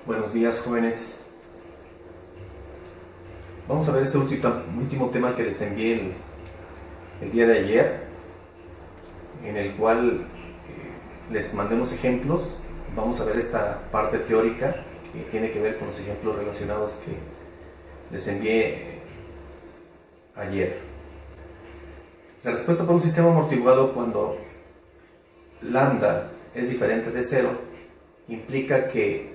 Buenos días, jóvenes. Vamos a ver este último tema que les envié el día de ayer, en el cual les mandé unos ejemplos. Vamos a ver esta parte teórica que tiene que ver con los ejemplos relacionados que les envié ayer. La respuesta para un sistema amortiguado cuando lambda es diferente de 0 implica que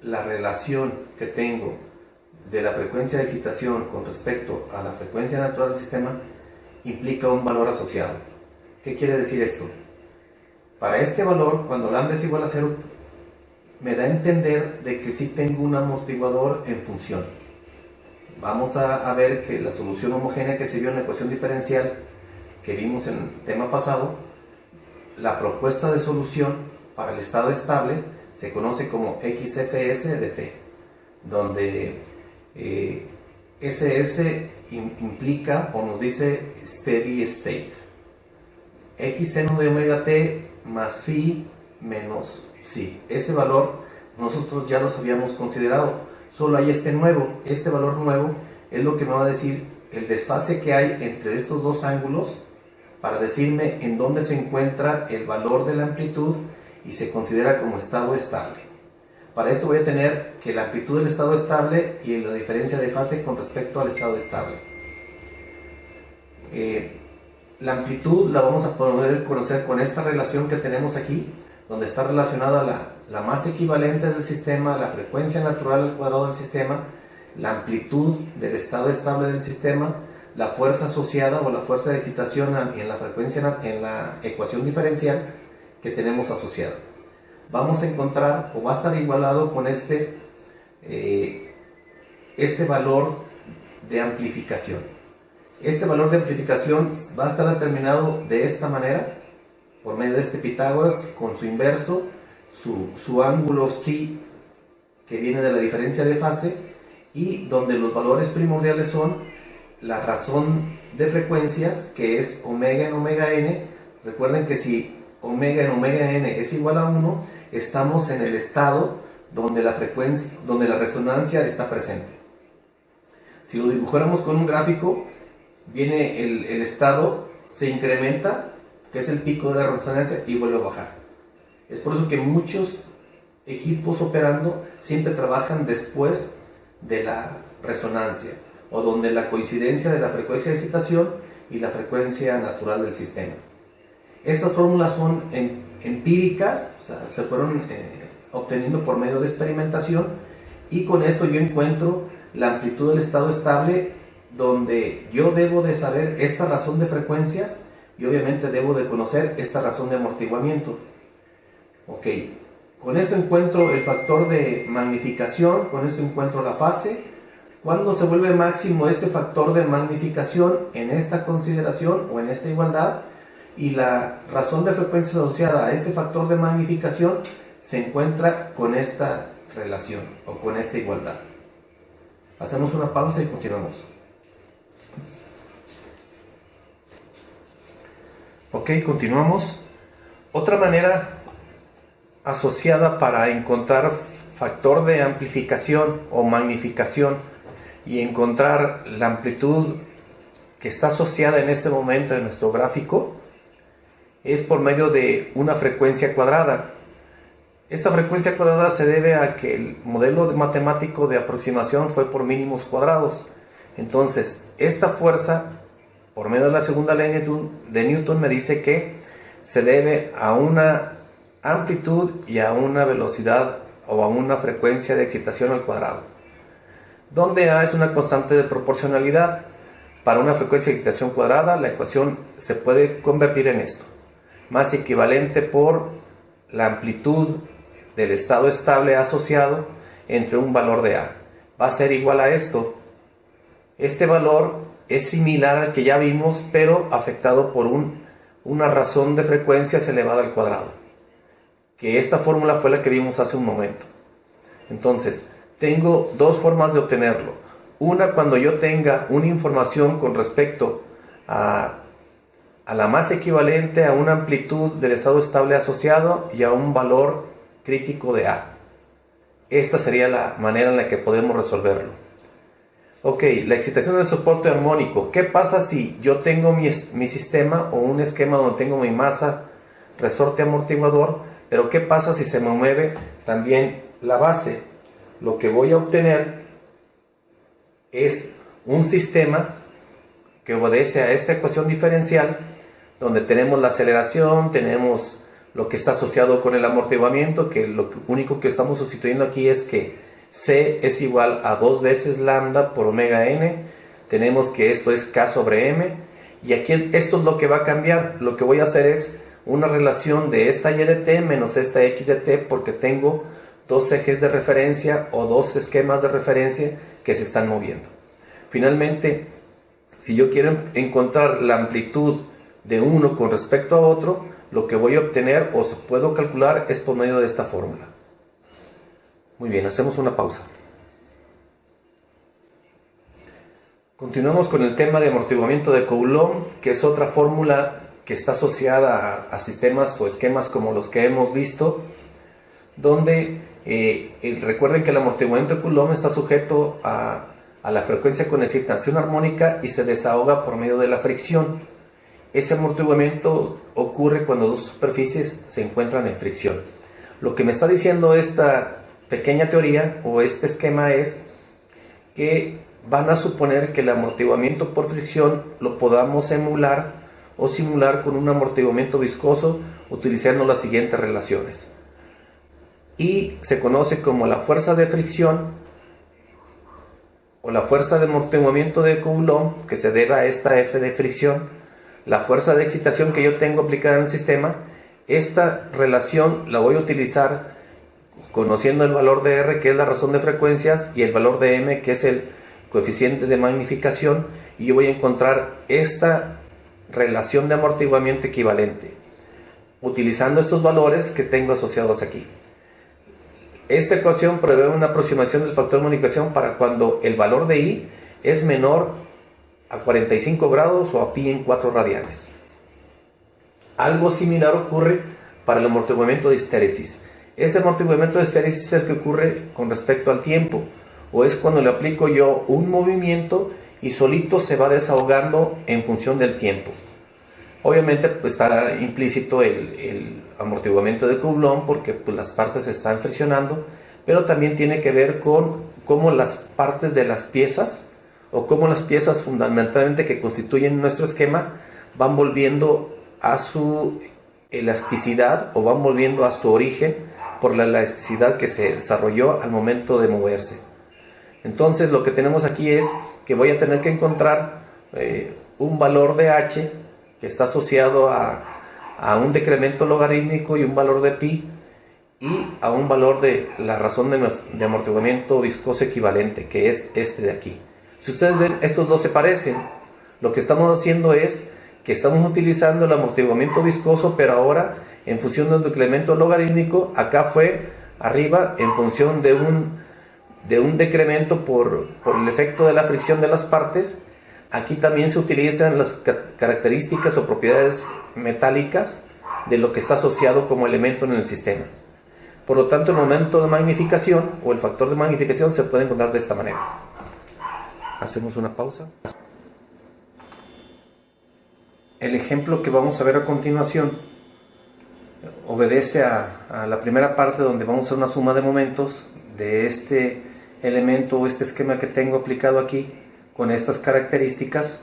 la relación que tengo de la frecuencia de excitación con respecto a la frecuencia natural del sistema implica un valor asociado. ¿Qué quiere decir esto? Para este valor, cuando lambda es igual a 0, me da a entender de que sí tengo un amortiguador en función. Vamos a ver que la solución homogénea que se vio en la ecuación diferencial que vimos en el tema pasado, la propuesta de solución para el estado estable se conoce como XSS de t, donde SS implica o nos dice steady state. X seno de omega t más phi menos psi. Ese valor nosotros ya los habíamos considerado, solo hay este valor nuevo es lo que me va a decir el desfase que hay entre estos dos ángulos para decirme en dónde se encuentra el valor de la amplitud y se considera como estado estable. Para esto voy a tener que la amplitud del estado estable y la diferencia de fase con respecto al estado estable. La amplitud la vamos a poder conocer con esta relación que tenemos aquí, donde está relacionada la masa equivalente del sistema, la frecuencia natural al cuadrado del sistema, la amplitud del estado estable del sistema, la fuerza asociada o la fuerza de excitación en la frecuencia en la ecuación diferencial que tenemos asociada. Vamos a encontrar o va a estar igualado con este valor de amplificación. Este valor de amplificación va a estar determinado de esta manera, por medio de este Pitágoras, con su inverso, su ángulo psi, que viene de la diferencia de fase, y donde los valores primordiales son la razón de frecuencias, que es omega en omega n. Recuerden que si omega en omega n es igual a 1, estamos en el estado donde la resonancia está presente. Si lo dibujáramos con un gráfico, viene el estado, se incrementa, que es el pico de la resonancia, y vuelve a bajar. Es por eso que muchos equipos operando siempre trabajan después de la resonancia, o donde la coincidencia de la frecuencia de excitación y la frecuencia natural del sistema. Estas fórmulas son empíricas, o sea, se fueron obteniendo por medio de experimentación, y con esto yo encuentro la amplitud del estado estable, donde yo debo de saber esta razón de frecuencias y obviamente debo de conocer esta razón de amortiguamiento. Ok, con esto encuentro el factor de magnificación, con esto encuentro la fase. ¿Cuándo se vuelve máximo este factor de magnificación? En esta consideración o en esta igualdad, y la razón de frecuencia asociada a este factor de magnificación se encuentra con esta relación o con esta igualdad. Hacemos una pausa y continuamos. Ok, continuamos. Otra manera asociada para encontrar factor de amplificación o magnificación y encontrar la amplitud que está asociada en este momento en nuestro gráfico es por medio de una frecuencia cuadrada. Esta frecuencia cuadrada se debe a que el modelo matemático de aproximación fue por mínimos cuadrados. Entonces, esta fuerza, por medio de la segunda ley de Newton, me dice que se debe a una amplitud y a una velocidad o a una frecuencia de excitación al cuadrado, donde A es una constante de proporcionalidad. Para una frecuencia de excitación cuadrada, la ecuación se puede convertir en esto: masa equivalente por la amplitud del estado estable asociado entre un valor de A. Va a ser igual a esto. Este valor es similar al que ya vimos, pero afectado por una razón de frecuencias elevada al cuadrado, que esta fórmula fue la que vimos hace un momento. Entonces, tengo dos formas de obtenerlo. Una, cuando yo tenga una información con respecto a la masa equivalente a una amplitud del estado estable asociado y a un valor crítico de A. esta sería la manera en la que podemos resolverlo. Ok, la excitación del soporte armónico. ¿Qué pasa si yo tengo mi sistema o un esquema donde tengo mi masa, resorte amortiguador, pero qué pasa si se me mueve también la base? Lo que voy a obtener es un sistema que obedece a esta ecuación diferencial, donde tenemos la aceleración, tenemos lo que está asociado con el amortiguamiento, que lo único que estamos sustituyendo aquí es que C es igual a 2 veces lambda por omega n, tenemos que esto es K sobre M, y aquí esto es lo que va a cambiar. Lo que voy a hacer es una relación de esta Y de T menos esta X de T, porque tengo dos ejes de referencia o dos esquemas de referencia que se están moviendo. Finalmente, si yo quiero encontrar la amplitud de uno con respecto a otro, lo que voy a obtener o puedo calcular es por medio de esta fórmula. Muy bien, hacemos una pausa. Continuamos con el tema de amortiguamiento de Coulomb, que es otra fórmula que está asociada a sistemas o esquemas como los que hemos visto, donde recuerden que el amortiguamiento de Coulomb está sujeto a la frecuencia con excitación armónica y se desahoga por medio de la fricción. Ese amortiguamiento ocurre cuando dos superficies se encuentran en fricción. Lo que me está diciendo esta pequeña teoría o este esquema es que van a suponer que el amortiguamiento por fricción lo podamos emular o simular con un amortiguamiento viscoso utilizando las siguientes relaciones. Y se conoce como la fuerza de fricción o la fuerza de amortiguamiento de Coulomb, que se debe a esta F de fricción, la fuerza de excitación que yo tengo aplicada en el sistema. Esta relación la voy a utilizar conociendo el valor de R, que es la razón de frecuencias, y el valor de M, que es el coeficiente de magnificación, y yo voy a encontrar esta relación de amortiguamiento equivalente utilizando estos valores que tengo asociados aquí. Esta ecuación prevé una aproximación del factor de comunicación para cuando el valor de I es menor a 45 grados o a pi en 4 radianes. Algo similar ocurre para el amortiguamiento de histéresis. Ese amortiguamiento de histéresis es el que ocurre con respecto al tiempo, o es cuando le aplico yo un movimiento y solito se va desahogando en función del tiempo. Obviamente pues estará implícito el amortiguamiento de Coulomb porque pues, las partes se están friccionando, pero también tiene que ver con cómo las partes de las piezas o cómo las piezas fundamentalmente que constituyen nuestro esquema van volviendo a su elasticidad o van volviendo a su origen por la elasticidad que se desarrolló al momento de moverse. Entonces lo que tenemos aquí es que voy a tener que encontrar un valor de H que está asociado a un decremento logarítmico y un valor de pi y a un valor de la razón de amortiguamiento viscoso equivalente, que es este de aquí. Si ustedes ven, estos dos se parecen. Lo que estamos haciendo es que estamos utilizando el amortiguamiento viscoso, pero ahora en función de un decremento logarítmico. Acá fue arriba en función de un decremento por el efecto de la fricción de las partes. Aquí también se utilizan las características o propiedades metálicas de lo que está asociado como elemento en el sistema. Por lo tanto, el momento de magnificación o el factor de magnificación se puede encontrar de esta manera. Hacemos una pausa. El ejemplo que vamos a ver a continuación obedece a la primera parte, donde vamos a hacer una suma de momentos de este elemento o este esquema que tengo aplicado aquí con estas características.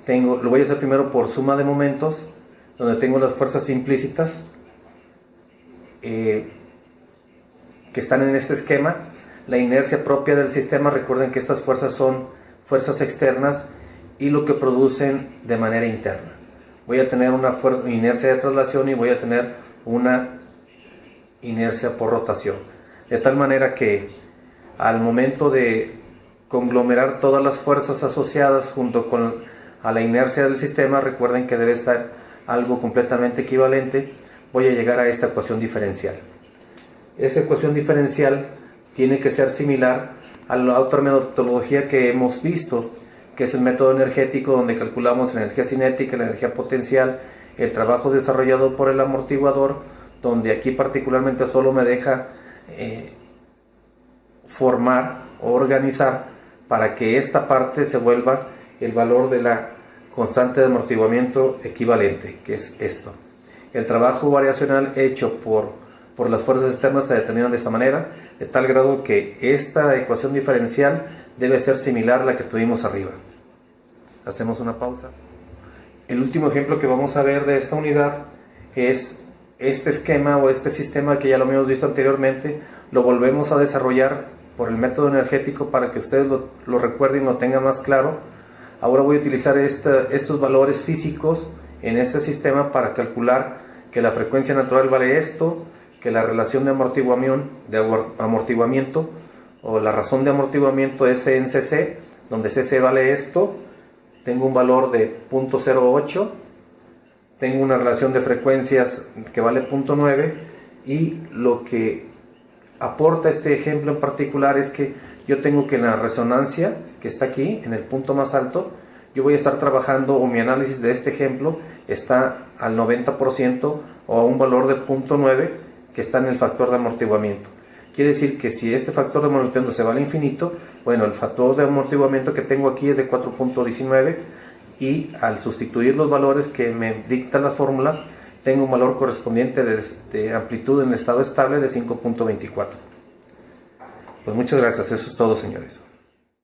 Lo voy a hacer primero por suma de momentos, donde tengo las fuerzas implícitas que están en este esquema, la inercia propia del sistema. Recuerden que estas fuerzas son fuerzas externas y lo que producen de manera interna. Voy a tener una inercia de traslación y voy a tener una inercia por rotación, de tal manera que al momento de conglomerar todas las fuerzas asociadas junto a la inercia del sistema, recuerden que debe estar algo completamente equivalente, voy a llegar a esta ecuación diferencial. Esa ecuación diferencial tiene que ser similar a la otra metodología que hemos visto, que es el método energético, donde calculamos la energía cinética, la energía potencial, el trabajo desarrollado por el amortiguador, donde aquí particularmente solo me deja formar o organizar para que esta parte se vuelva el valor de la constante de amortiguamiento equivalente, que es esto. El trabajo variacional hecho por las fuerzas externas se determina de esta manera, de tal grado que esta ecuación diferencial debe ser similar a la que tuvimos arriba. Hacemos una pausa. El último ejemplo que vamos a ver de esta unidad es este esquema o este sistema que ya lo hemos visto anteriormente. Lo volvemos a desarrollar por el método energético para que ustedes lo recuerden y lo tengan más claro. Ahora voy a utilizar estos valores físicos en este sistema para calcular que la frecuencia natural vale esto, que la relación de amortiguamiento o la razón de amortiguamiento es C en CC, donde CC vale esto. Tengo un valor de 0.08, tengo una relación de frecuencias que vale 0.9, y lo que aporta este ejemplo en particular es que yo tengo que en la resonancia, que está aquí, en el punto más alto, yo voy a estar trabajando, o mi análisis de este ejemplo está al 90% o a un valor de 0.9 que está en el factor de amortiguamiento. Quiere decir que si este factor de amortiguamiento se va al infinito, bueno, el factor de amortiguamiento que tengo aquí es de 4.19, y al sustituir los valores que me dictan las fórmulas, tengo un valor correspondiente de amplitud en estado estable de 5.24. Pues muchas gracias, eso es todo, señores.